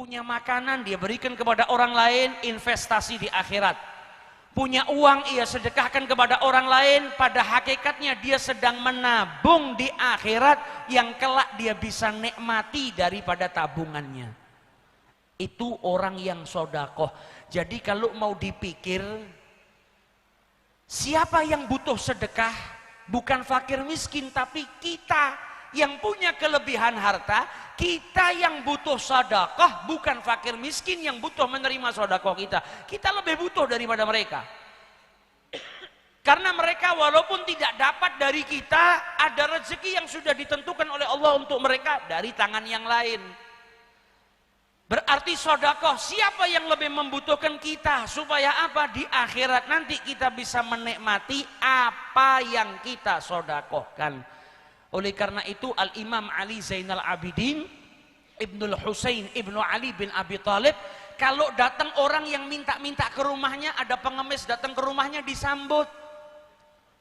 Punya makanan dia berikan kepada orang lain, investasi di akhirat. Punya uang ia sedekahkan kepada orang lain, pada hakikatnya dia sedang menabung di akhirat yang kelak dia bisa nikmati daripada tabungannya. Itu orang yang sodakoh. Jadi kalau mau dipikir, siapa yang butuh sedekah? Bukan fakir miskin, tapi kita yang punya kelebihan harta, kita yang butuh sedekah, bukan fakir miskin yang butuh menerima sedekah kita. Kita lebih butuh daripada mereka. Karena mereka walaupun tidak dapat dari kita, ada rezeki yang sudah ditentukan oleh Allah untuk mereka dari tangan yang lain. Berarti sedekah, siapa yang lebih membutuhkan kita? Supaya apa? Di akhirat nanti kita bisa menikmati apa yang kita sedekahkan. Oleh karena itu Al-Imam Ali Zainal Abidin Ibnul Husain Ibnu Ali bin Abi Thalib, kalau datang orang yang minta-minta ke rumahnya, ada pengemis datang ke rumahnya, disambut.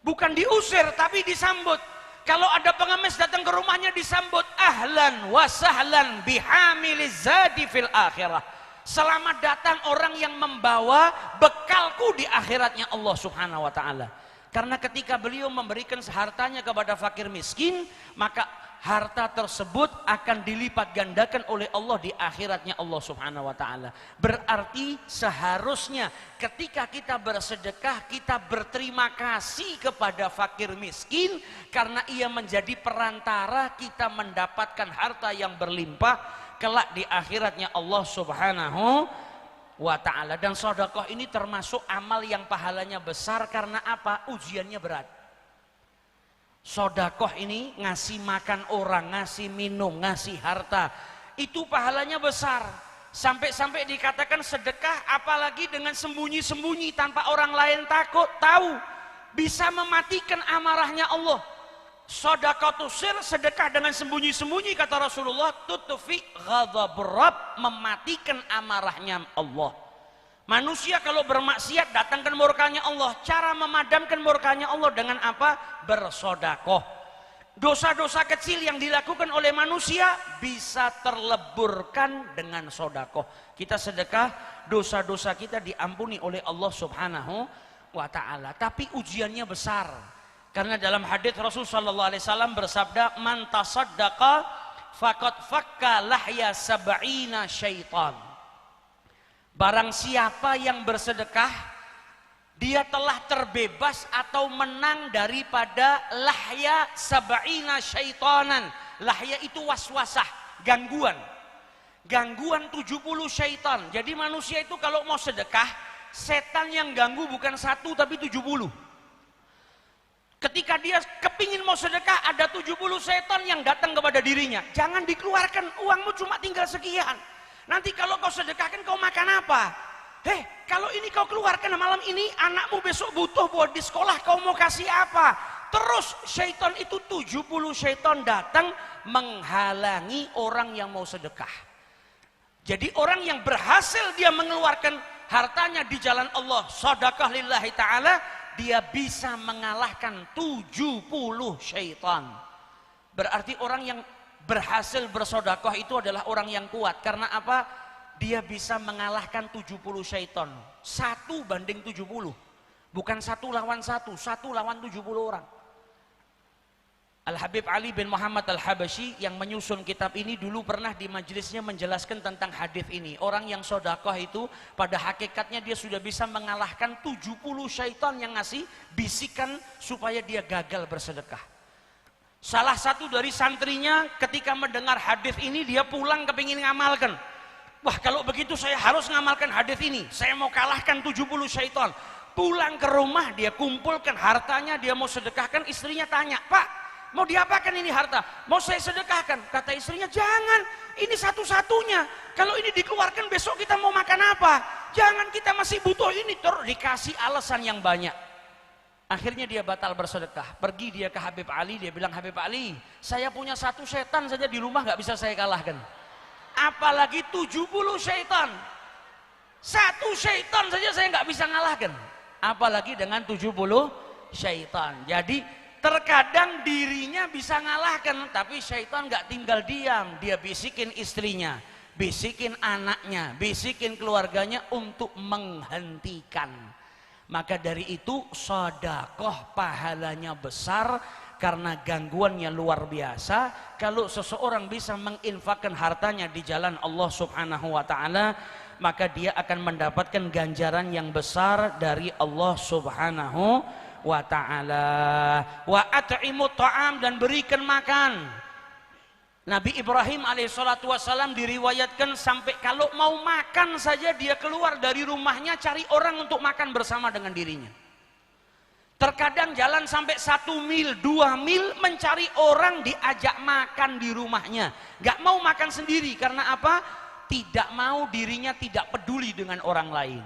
Bukan diusir, tapi disambut. Kalau ada pengemis datang ke rumahnya, disambut ahlan wa sahlan bihamiliz zadi fil akhirah. Selamat datang orang yang membawa bekalku di akhiratnya Allah Subhanahu wa taala. Karena ketika beliau memberikan hartanya kepada fakir miskin, maka harta tersebut akan dilipat gandakan oleh Allah di akhiratnya Allah Subhanahu wa taala. Berarti seharusnya ketika kita bersedekah, kita berterima kasih kepada fakir miskin karena ia menjadi perantara kita mendapatkan harta yang berlimpah kelak di akhiratnya Allah Subhanahu wa ta'ala. Dan sedekah ini termasuk amal yang pahalanya besar. Karena apa? Ujiannya berat. Sedekah ini ngasih makan orang, ngasih minum, ngasih harta, itu pahalanya besar. Sampai-sampai dikatakan sedekah apalagi dengan sembunyi-sembunyi tanpa orang lain takut tahu, bisa mematikan amarahnya Allah. Sedekah sir, sedekah dengan sembunyi-sembunyi, kata Rasulullah, tutfi ghadabur Rabb, mematikan amarahnya Allah. Manusia kalau bermaksiat datangkan murkanya Allah. Cara memadamkan murkanya Allah dengan apa? Bersedekah. Dosa-dosa kecil yang dilakukan oleh manusia bisa terleburkan dengan sedekah. Kita sedekah, dosa-dosa kita diampuni oleh Allah Subhanahu wa ta'ala. Tapi ujiannya besar. Karena dalam hadits Rasul sallallahu alaihi wasallam bersabda, man tasaddaqa faqad fakka lahya sab'ina syaitan. Barang siapa yang bersedekah, dia telah terbebas atau menang daripada lahya sab'ina syaitanan. Lahya itu waswasah, gangguan. Gangguan 70 syaitan. Jadi manusia itu kalau mau sedekah, setan yang ganggu bukan satu tapi 70. Ketika dia kepingin mau sedekah, ada 70 setan yang datang kepada dirinya. Jangan dikeluarkan, uangmu cuma tinggal sekian. Nanti kalau kau sedekahkan, kau makan apa? Kalau ini kau keluarkan malam ini, anakmu besok butuh buat di sekolah, kau mau kasih apa? Terus syaitan itu 70 syaitan datang menghalangi orang yang mau sedekah. Jadi orang yang berhasil dia mengeluarkan hartanya di jalan Allah, sedekah lillahi ta'ala, dia bisa mengalahkan 70 syaitan. Berarti orang yang berhasil bersedekah itu adalah orang yang kuat. Karena apa? Dia bisa mengalahkan 70 syaitan. 1 banding 70. Bukan 1 lawan 1, 1 lawan 70 orang. Al-Habib Ali bin Muhammad Al-Habasyi yang menyusun kitab ini dulu pernah di majelisnya menjelaskan tentang hadis ini. Orang yang sedekah itu pada hakikatnya dia sudah bisa mengalahkan 70 syaitan yang ngasih bisikan supaya dia gagal bersedekah. Salah satu dari santrinya ketika mendengar hadis ini, dia pulang kepingin ngamalkan. Wah, kalau begitu saya harus ngamalkan hadis ini. Saya mau kalahkan 70 syaitan. Pulang ke rumah, dia kumpulkan hartanya, dia mau sedekahkan. Istrinya tanya, Pak, mau diapakan ini harta? Mau saya sedekahkan. Kata istrinya, jangan, ini satu-satunya. Kalau ini dikeluarkan besok kita mau makan apa? Jangan, kita masih butuh ini. Terus dikasih alasan yang banyak. Akhirnya dia batal bersedekah. Pergi dia ke Habib Ali, dia bilang, Habib Ali, saya punya 1 setan saja di rumah gak bisa saya kalahkan. Apalagi 70 syaitan. 1 syaitan saja saya gak bisa ngalahkan. Apalagi dengan 70 syaitan. Jadi terkadang dirinya bisa ngalahkan, tapi syaitan gak tinggal diam. Dia bisikin istrinya, bisikin anaknya, bisikin keluarganya untuk menghentikan. Maka dari itu sedekah pahalanya besar karena gangguannya luar biasa. Kalau seseorang bisa menginfakkan hartanya di jalan Allah Subhanahu wa taala, maka dia akan mendapatkan ganjaran yang besar dari Allah Subhanahu wa ta'ala. Wa at'imut ta'am, dan berikan makan. Nabi Ibrahim alaihissalatu wassalam diriwayatkan sampai kalau mau makan saja dia keluar dari rumahnya cari orang untuk makan bersama dengan dirinya. Terkadang jalan sampai 1 mil, 2 mil mencari orang diajak makan di rumahnya. Gak mau makan sendiri karena apa? Tidak mau, dirinya tidak peduli dengan orang lain.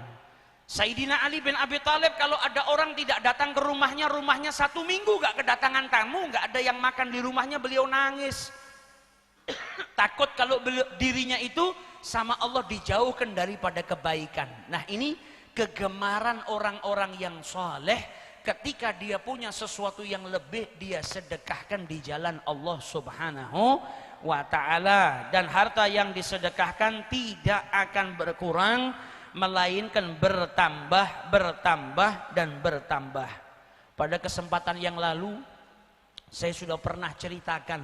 Sayyidina Ali bin Abi Thalib kalau ada orang tidak datang ke rumahnya, rumahnya 1 minggu gak kedatangan tamu, gak ada yang makan di rumahnya, beliau nangis. Takut kalau dirinya itu sama Allah dijauhkan daripada kebaikan. Nah ini kegemaran orang-orang yang soleh, ketika dia punya sesuatu yang lebih dia sedekahkan di jalan Allah Subhanahu wa ta'ala. Dan harta yang disedekahkan tidak akan berkurang, melainkan bertambah, bertambah, dan bertambah. Pada kesempatan yang lalu saya sudah pernah ceritakan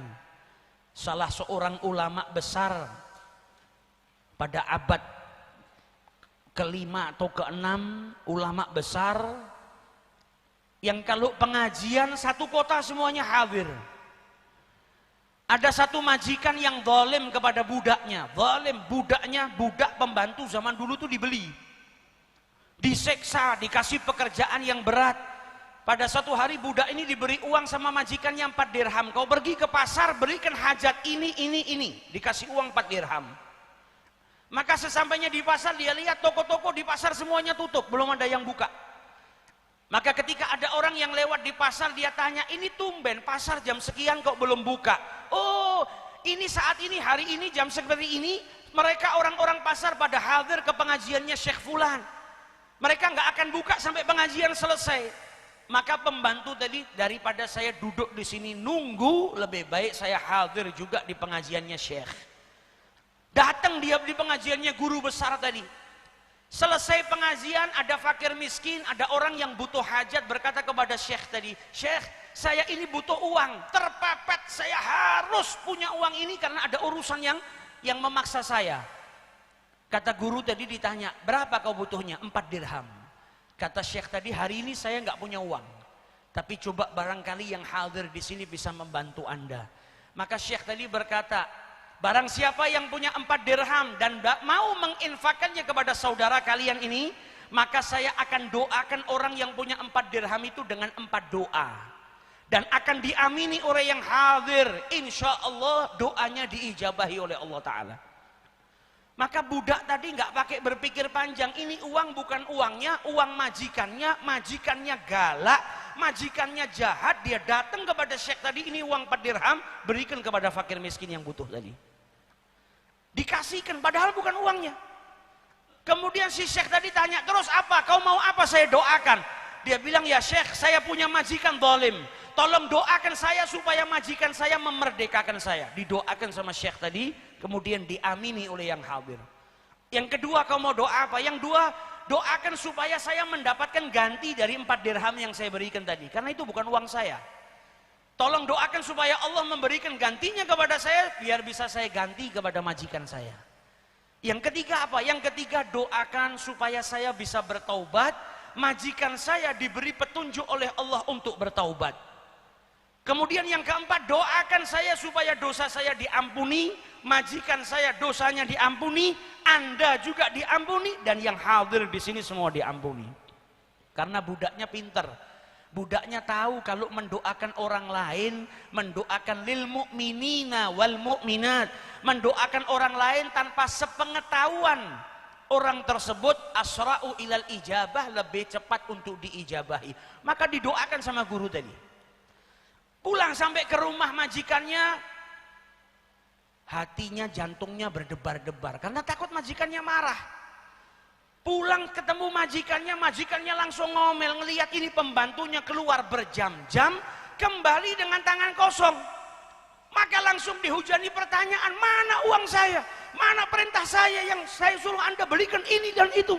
salah seorang ulama besar pada abad ke-5 atau ke-6, ulama besar yang kalau pengajian satu kota semuanya hadir. Ada satu majikan yang zalim kepada budaknya. Zalim, budaknya, budak pembantu zaman dulu tuh dibeli, diseksa, dikasih pekerjaan yang berat. Pada suatu hari budak ini diberi uang sama majikannya 4 dirham. Kau pergi ke pasar, berikan hajat ini. Dikasih uang 4 dirham. Maka sesampainya di pasar dia lihat toko-toko di pasar semuanya tutup, belum ada yang buka. Maka ketika ada orang yang lewat di pasar, dia tanya, ini tumben pasar jam sekian kok belum buka? Oh, ini saat ini, hari ini, jam seperti ini, mereka orang-orang pasar pada hadir ke pengajiannya Syekh Fulan. Mereka nggak akan buka sampai pengajian selesai. Maka pembantu tadi, daripada saya duduk di sini nunggu, lebih baik saya hadir juga di pengajiannya Syekh. Datang dia di pengajiannya guru besar tadi. Selesai pengajian, ada fakir miskin, ada orang yang butuh hajat, berkata kepada Syekh tadi, Syekh, saya ini butuh uang, terpepet, saya harus punya uang ini karena ada urusan yang memaksa saya. Kata guru tadi ditanya, berapa kau butuhnya? 4 dirham. Kata Syekh tadi, hari ini saya nggak punya uang, tapi coba barangkali yang hadir di sini bisa membantu Anda. Maka Syekh tadi berkata, barang siapa yang punya 4 dirham dan mau menginfakannya kepada saudara kalian ini, maka saya akan doakan orang yang punya 4 dirham itu dengan 4 doa. Dan akan diamini oleh yang hadir. Insya Allah doanya diijabahi oleh Allah Ta'ala. Maka budak tadi nggak pakai berpikir panjang, ini uang bukan uangnya, uang majikannya, majikannya galak, majikannya jahat, dia datang kepada Syekh tadi, ini uang 4 dirham, berikan kepada fakir miskin yang butuh tadi. Dikasihkan, padahal bukan uangnya. Kemudian si Syekh tadi tanya, terus apa? Kau mau apa saya doakan? Dia bilang, ya Syekh, saya punya majikan zalim. Tolong doakan saya supaya majikan saya memerdekakan saya. Didoakan sama Syekh tadi, kemudian diamini oleh yang hadir. Yang kedua, kau mau doa apa? Yang dua, doakan supaya saya mendapatkan ganti dari 4 dirham yang saya berikan tadi. Karena itu bukan uang saya. Tolong doakan supaya Allah memberikan gantinya kepada saya, biar bisa saya ganti kepada majikan saya. Yang ketiga apa? Yang ketiga, doakan supaya saya bisa bertaubat, majikan saya diberi petunjuk oleh Allah untuk bertaubat. Kemudian yang keempat, doakan saya supaya dosa saya diampuni, majikan saya dosanya diampuni, Anda juga diampuni, dan yang hadir di sini semua diampuni. Karena budaknya pinter. Budaknya tahu kalau mendoakan orang lain, mendoakan lil mu'minina wal mu'minat, mendoakan orang lain tanpa sepengetahuan orang tersebut, asra'u ilal ijabah, lebih cepat untuk diijabahi. Maka didoakan sama guru tadi. Pulang sampai ke rumah majikannya, hatinya, jantungnya berdebar-debar karena takut majikannya marah. Pulang ketemu majikannya langsung ngomel, ngelihat ini pembantunya keluar berjam-jam, kembali dengan tangan kosong. Maka langsung dihujani pertanyaan, mana uang saya? mana perintah saya yang saya suruh Anda belikan ini dan itu?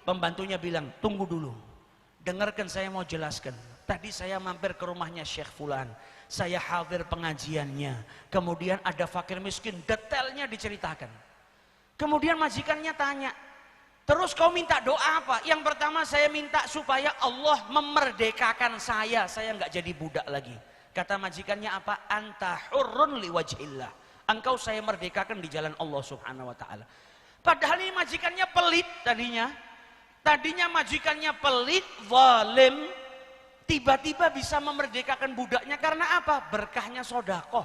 Pembantunya bilang, tunggu dulu, dengarkan saya mau jelaskan. Tadi saya mampir ke rumahnya Syekh Fulan, saya hadir pengajiannya, kemudian ada fakir miskin, detailnya diceritakan. Kemudian majikannya tanya, terus kau minta doa apa? Yang pertama saya minta supaya Allah memerdekakan saya nggak jadi budak lagi. Kata majikannya apa? Anta hurrun liwajhillah. Engkau saya merdekakan di jalan Allah subhanahu wa ta'ala. Padahal ini majikannya pelit tadinya. Tadinya majikannya pelit, zalim. Tiba-tiba bisa memerdekakan budaknya karena apa? Berkahnya sodakoh.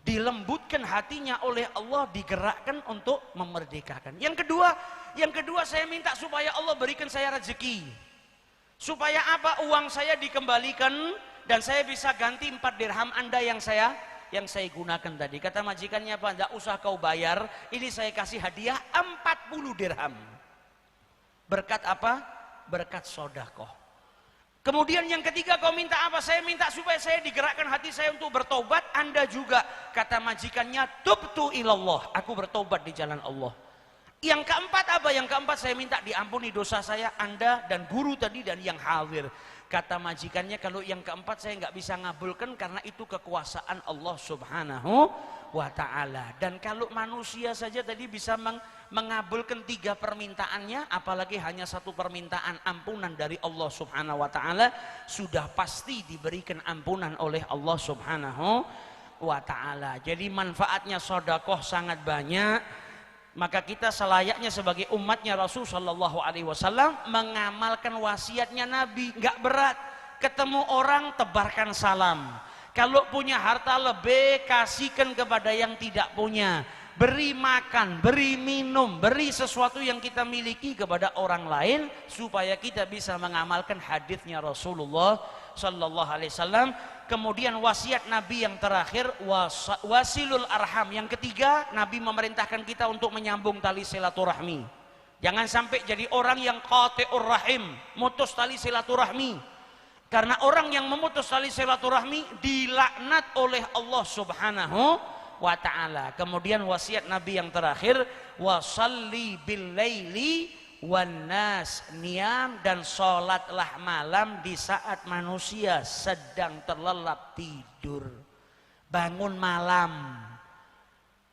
Dilembutkan hatinya oleh Allah, digerakkan untuk memerdekakan. Yang kedua saya minta supaya Allah berikan saya rezeki. Supaya apa? Uang saya dikembalikan dan saya bisa ganti 4 dirham Anda yang saya gunakan tadi. Kata majikannya apa? Enggak usah kau bayar, ini saya kasih hadiah 40 dirham. Berkat apa? Berkat sodakoh. Kemudian yang ketiga kau minta apa? Saya minta supaya saya digerakkan hati saya untuk bertobat. Anda juga. Kata majikannya, tubtu ilallah, aku bertobat di jalan Allah. Yang keempat apa? Yang keempat saya minta diampuni dosa saya, Anda dan guru tadi dan yang hadir. Kata majikannya, kalau yang keempat saya nggak bisa ngabulkan karena itu kekuasaan Allah subhanahu wa ta'ala. Dan kalau manusia saja tadi bisa mengabulkan 3 permintaannya, apalagi hanya 1 permintaan ampunan dari Allah subhanahu wa ta'ala, sudah pasti diberikan ampunan oleh Allah subhanahu wa ta'ala. Jadi manfaatnya sedekah sangat banyak. Maka kita selayaknya sebagai umatnya Rasul sallallahu alaihi wasallam mengamalkan wasiatnya Nabi. Nggak berat, ketemu orang tebarkan salam. Kalau punya harta lebih, kasihkan kepada yang tidak punya. Beri makan, beri minum, beri sesuatu yang kita miliki kepada orang lain supaya kita bisa mengamalkan hadisnya Rasulullah sallallahu alaihi wasallam. Kemudian wasiat Nabi yang terakhir, wasilul arham. Yang ketiga, Nabi memerintahkan kita untuk menyambung tali silaturahmi. Jangan sampai jadi orang yang qati'ur rahim, mutus tali silaturahmi. Karena orang yang memutus tali silaturahmi dilaknat oleh Allah subhanahu wa ta'ala. Kemudian wasiat Nabi yang terakhir, wasalli bil laili wan nas niyam, dan sholatlah malam di saat manusia sedang terlelap tidur. Bangun malam.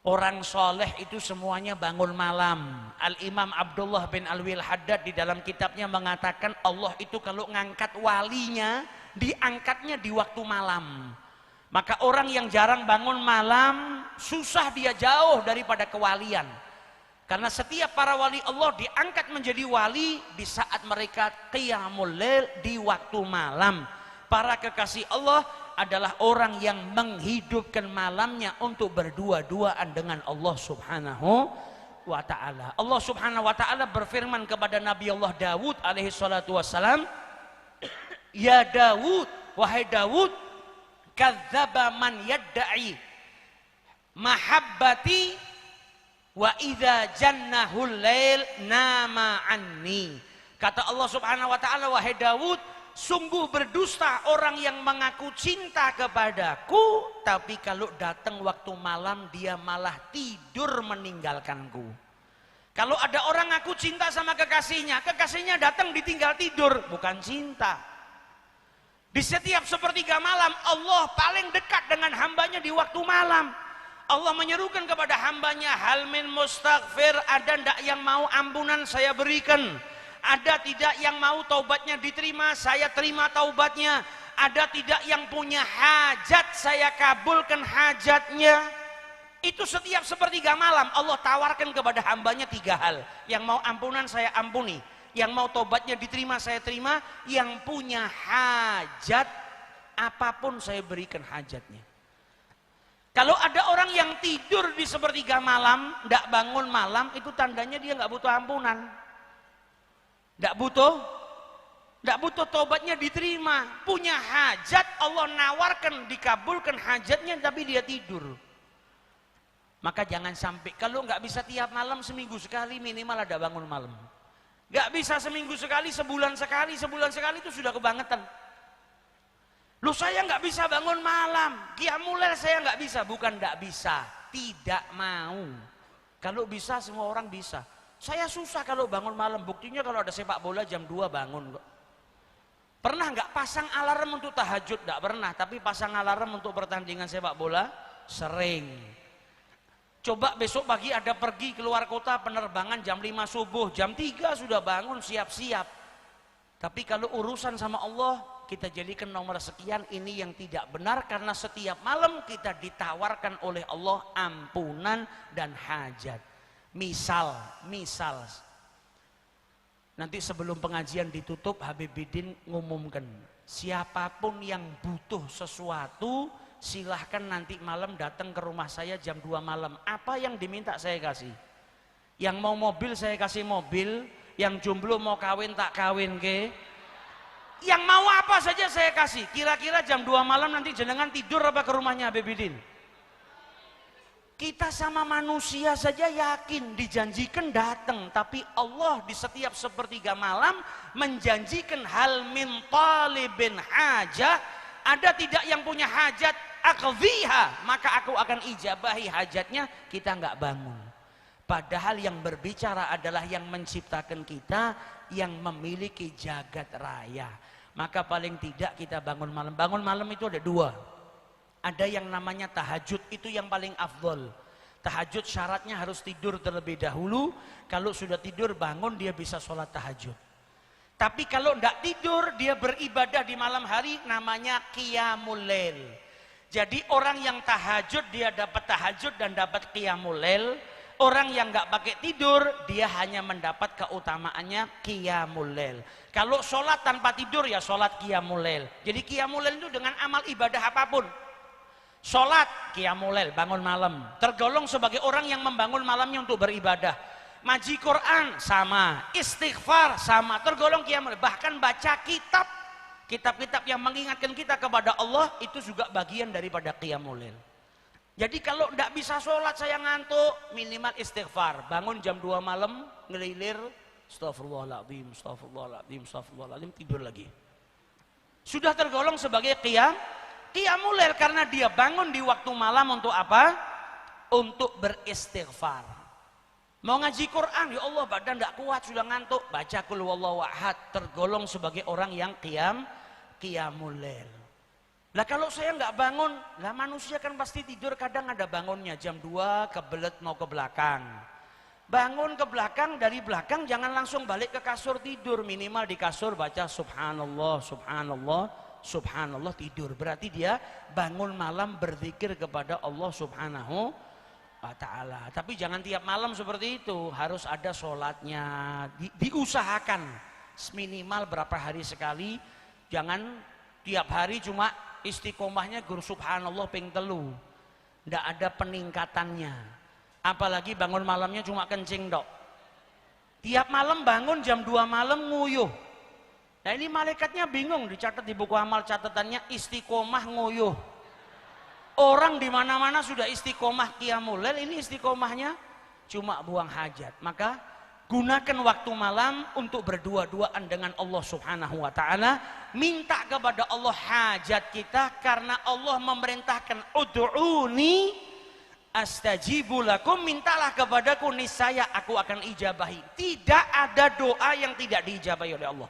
Orang soleh itu semuanya bangun malam. Al-Imam Abdullah bin Alwil Haddad di dalam kitabnya mengatakan Allah itu kalau ngangkat walinya, diangkatnya di waktu malam. Maka orang yang jarang bangun malam, susah dia jauh daripada kewalian. Karena setiap para wali Allah diangkat menjadi wali di saat mereka qiyamul lail di waktu malam. Para kekasih Allah adalah orang yang menghidupkan malamnya untuk berdua-duaan dengan Allah subhanahu wa ta'ala. Allah subhanahu wa ta'ala berfirman kepada Nabi Allah Dawud alaihi salatu wassalam, ya Dawud, wahai Dawud, kadzdzaba man yadda'i mahabbati wa idza jannahul lail nama anni. Kata Allah subhanahu wa ta'ala, wahai Dawud, sungguh berdusta orang yang mengaku cinta kepadaku, tapi kalau datang waktu malam dia malah tidur meninggalkanku. Kalau ada orang ngaku cinta sama kekasihnya, kekasihnya datang ditinggal tidur, bukan cinta. Di setiap sepertiga malam Allah paling dekat dengan hambanya di waktu malam. Allah menyerukan kepada hambanya, hal min mustaghfir, ada ndak yang mau ampunan saya berikan? Ada tidak yang mau taubatnya diterima, saya terima taubatnya? Ada tidak yang punya hajat, saya kabulkan hajatnya? Itu setiap sepertiga malam Allah tawarkan kepada hambanya 3 hal. Yang mau ampunan saya ampuni, yang mau taubatnya diterima saya terima, yang punya hajat apapun saya berikan hajatnya. Kalau ada orang yang tidur di sepertiga malam, tidak bangun malam, itu tandanya dia nggak butuh ampunan, tidak butuh tobatnya diterima. Punya hajat, Allah nawarkan, dikabulkan hajatnya, tapi dia tidur. Maka jangan sampai, kalau nggak bisa tiap malam, seminggu sekali minimal ada bangun malam. Nggak bisa seminggu sekali, sebulan sekali itu sudah kebangetan. Loh saya nggak bisa bangun malam, qiyamul lail saya nggak bisa. Bukan nggak bisa, tidak mau. Kalau bisa semua orang bisa. Saya susah kalau bangun malam, buktinya kalau ada sepak bola jam 2 bangun kok. Pernah nggak pasang alarm untuk tahajud? Nggak pernah, tapi pasang alarm untuk pertandingan sepak bola sering. Coba besok pagi ada pergi keluar kota penerbangan jam 5 subuh, jam 3 sudah bangun siap-siap. Tapi kalau urusan sama Allah, kita jadikan nomor sekian, ini yang tidak benar karena setiap malam kita ditawarkan oleh Allah ampunan dan hajat. Misal nanti sebelum pengajian ditutup, Habib Bidin ngumumkan, siapapun yang butuh sesuatu silahkan nanti malam datang ke rumah saya jam 2 malam. Apa yang diminta saya kasih. Yang mau mobil saya kasih mobil, yang jomblo mau kawin tak kawin ke. Yang mau apa saja saya kasih. Kira-kira jam 2 malam nanti jenengan tidur apa ke rumahnya Habib Bidin? Kita sama manusia saja yakin dijanjikan datang, tapi Allah di setiap sepertiga malam menjanjikan hal min talibin hajah, ada tidak yang punya hajat aqdhiha, maka aku akan ijabahi hajatnya. Kita nggak bangun, padahal yang berbicara adalah yang menciptakan kita, yang memiliki jagat raya. Maka paling tidak kita bangun malam. Bangun malam itu ada dua. Ada yang namanya tahajud, itu yang paling afdol. Tahajud syaratnya harus tidur terlebih dahulu. Kalau sudah tidur bangun dia bisa sholat tahajud. Tapi kalau tidak tidur dia beribadah di malam hari, namanya qiyamul lail. Jadi orang yang tahajud dia dapat tahajud dan dapat qiyamul lail. Orang yang nggak pakai tidur dia hanya mendapat keutamaannya qiyamul lail. Kalau sholat tanpa tidur ya sholat qiyamul lail. Jadi qiyamul lail itu dengan amal ibadah apapun. Sholat qiyamul lail, bangun malam, tergolong sebagai orang yang membangun malamnya untuk beribadah. Ngaji Quran sama, istighfar sama, tergolong qiyamul lail. Bahkan baca kitab-kitab yang mengingatkan kita kepada Allah itu juga bagian daripada qiyamul lail. Jadi kalau tidak bisa sholat, saya ngantuk, minimal istighfar. Bangun jam 2 malam ngelilir, astagfirullahaladzim, astagfirullahaladzim, astagfirullahaladzim, tidur lagi. Sudah tergolong sebagai qiyamul lail karena dia bangun di waktu malam untuk apa? Untuk beristighfar. Mau ngaji Quran, ya Allah badan tidak kuat, sudah ngantuk, baca qul huwallahu ahad, tergolong sebagai orang yang qiyamul lail. Lah kalau saya nggak bangun, lah manusia kan pasti tidur, kadang ada bangunnya jam 2 kebelet mau ke belakang. Bangun ke belakang, dari belakang jangan langsung balik ke kasur tidur, minimal di kasur baca subhanallah, subhanallah, subhanallah, tidur. Berarti dia bangun malam berzikir kepada Allah subhanahu wa ta'ala. Tapi jangan tiap malam seperti itu, harus ada sholatnya. Diusahakan minimal berapa hari sekali. Jangan tiap hari cuma istiqomahnya guru subhanallah ping telu, ndak ada peningkatannya. Apalagi bangun malamnya cuma kencing dok. Tiap malam bangun jam 2 malam nguyuh. Nah ini malaikatnya bingung, dicatat di buku amal catatannya istiqomah nguyuh. Orang di mana-mana sudah istiqomah qiyamul lail, ini istiqomahnya cuma buang hajat. Maka gunakan waktu malam untuk berdua-duaan dengan Allah subhanahu wa ta'ala. Minta kepada Allah hajat kita, karena Allah memerintahkan ud'uni astajibu lakum, mintalah kepadaku niscaya aku akan ijabahi. Tidak ada doa yang tidak diijabahi oleh Allah.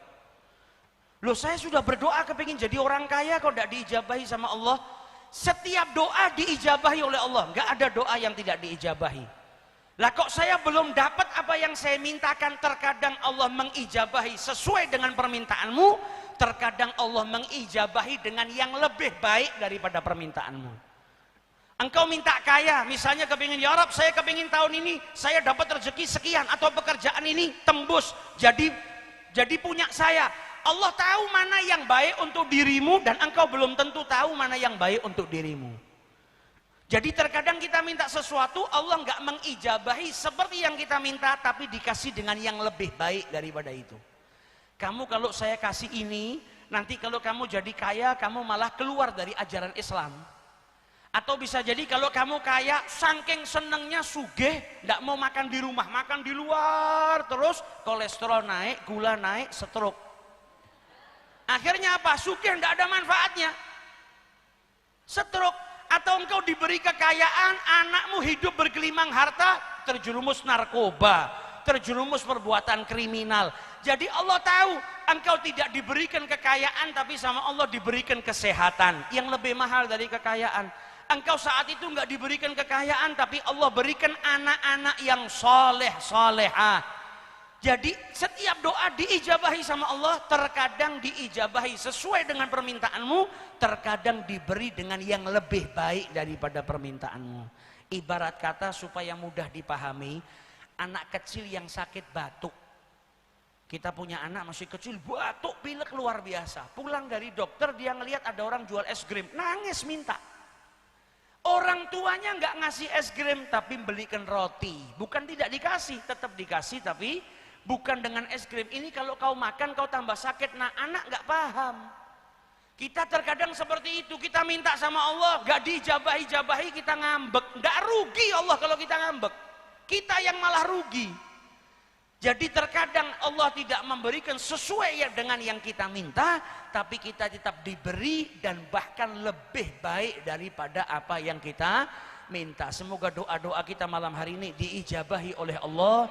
Loh saya sudah berdoa kepingin jadi orang kaya kok tidak diijabahi sama Allah. Setiap doa diijabahi oleh Allah, nggak ada doa yang tidak diijabahi. Lah kok saya belum dapat apa yang saya mintakan? Terkadang Allah mengijabahi sesuai dengan permintaanmu, terkadang Allah mengijabahi dengan yang lebih baik daripada permintaanmu. Engkau minta kaya, misalnya kepingin, ya Rabb saya kepingin tahun ini saya dapat rezeki sekian, atau pekerjaan ini tembus jadi punya saya. Allah tahu mana yang baik untuk dirimu, dan engkau belum tentu tahu mana yang baik untuk dirimu. Jadi terkadang kita minta sesuatu, Allah nggak mengijabahi seperti yang kita minta, tapi dikasih dengan yang lebih baik daripada itu. Kamu kalau saya kasih ini, nanti kalau kamu jadi kaya, kamu malah keluar dari ajaran Islam. Atau bisa jadi kalau kamu kaya, saking senengnya sugih, nggak mau makan di rumah, makan di luar, terus kolesterol naik, gula naik, stroke. Akhirnya apa? Sugih nggak ada manfaatnya, stroke. Atau engkau diberi kekayaan, anakmu hidup bergelimang harta, terjerumus narkoba, terjerumus perbuatan kriminal. Jadi Allah tahu engkau tidak diberikan kekayaan, tapi sama Allah diberikan kesehatan yang lebih mahal dari kekayaan. Engkau saat itu nggak diberikan kekayaan, tapi Allah berikan anak-anak yang soleh solehah. Jadi setiap doa diijabahi sama Allah, terkadang diijabahi sesuai dengan permintaanmu, terkadang diberi dengan yang lebih baik daripada permintaanmu. Ibarat kata supaya mudah dipahami, anak kecil yang sakit batuk. Kita punya anak masih kecil, batuk, pilek luar biasa. Pulang dari dokter dia ngelihat ada orang jual es krim, nangis minta. Orang tuanya nggak ngasih es krim, tapi belikan roti. Bukan tidak dikasih, tetap dikasih, tapi bukan dengan es krim. Ini kalau kau makan kau tambah sakit. Nah anak nggak paham. Kita terkadang seperti itu, kita minta sama Allah nggak dijabahi-jabahi, kita ngambek. Nggak rugi Allah kalau kita ngambek, kita yang malah rugi. Jadi terkadang Allah tidak memberikan sesuai dengan yang kita minta, tapi kita tetap diberi dan bahkan lebih baik daripada apa yang kita minta. Semoga doa-doa kita malam hari ini diijabahi oleh Allah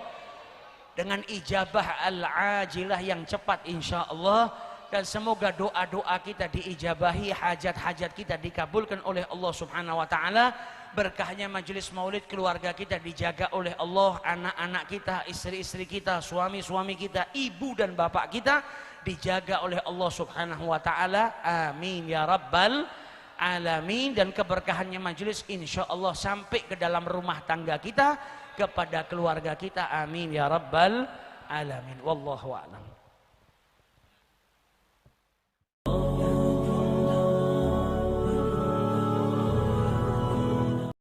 dengan ijabah al-ajilah yang cepat insya Allah. Dan semoga doa-doa kita diijabahi, hajat-hajat kita dikabulkan oleh Allah subhanahu wa ta'ala. Berkahnya majelis maulid, keluarga kita dijaga oleh Allah, anak-anak kita, istri-istri kita, suami-suami kita, ibu dan bapak kita dijaga oleh Allah subhanahu wa ta'ala. Amin ya rabbal alamin. Dan keberkahannya majelis insya Allah sampai ke dalam rumah tangga kita, kepada keluarga kita. Amin ya rabbal alamin. Wallahu a'lam.